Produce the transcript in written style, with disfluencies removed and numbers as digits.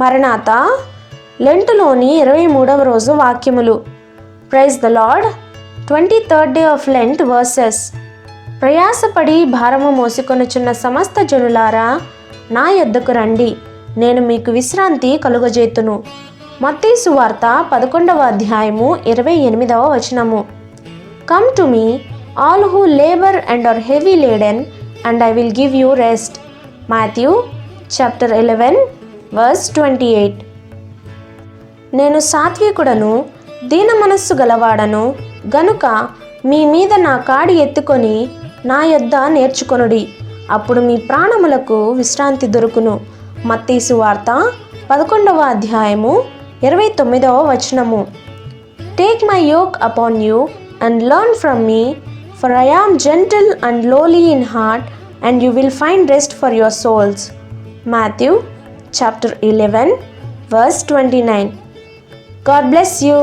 మరణాత లెంటులోని 23వ రోజు వాక్యములు. Praise the Lord. 23rd day of Lent verses. ప్రయాసపడి భారము మోసుకొనుచున్న సమస్త జనులారా నా యొద్దకు రండి, నేను మీకు విశ్రాంతి కలుగజేతును. మత్తయి సువార్త 11వ అధ్యాయము 28వ వచనము. Come to me all who labour and are heavy laden and I will give you rest. Matthew chapter 11 verse 28. నేను సాత్వికుడను, దీన మనస్సు గలవాడను గనుక మీ మీద నా కాడి ఎత్తుకొని నా యొద్ద నేర్చుకొనుడి, అప్పుడు మీ ప్రాణములకు విశ్రాంతి దొరుకును. మత్తయి సువార్త 11వ అధ్యాయము 29వ వచనము. Take my yoke upon you and learn from me, for I am gentle and lowly in heart and you will find rest for your souls. Matthew chapter 11 verse 29. God bless you.